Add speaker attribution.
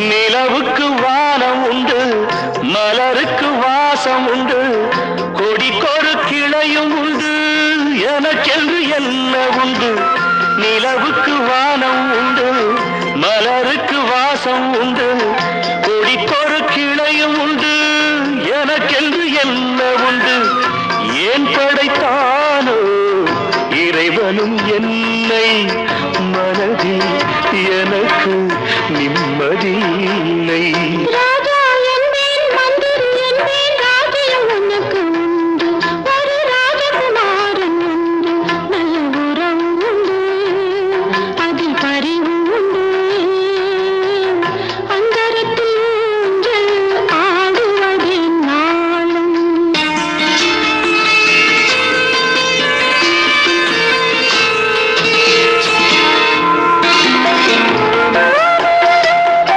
Speaker 1: நிலவுக்கு வானம் உண்டு, மலருக்கு வாசம் உண்டு, கொடிக்கொரு கிளையும் உண்டு, எனக்கென்று என்ன உண்டு? நிலவுக்கு வானம் உண்டு, மலருக்கு வாசம் உண்டு, கொடிக்கொரு கிளையும் உண்டு, எனக்கென்று என்ன உண்டு? ஏன் படைத்தானோ இறைவனும் என்னை? மனதில் எனக்கு நிம்மதி இல்லை.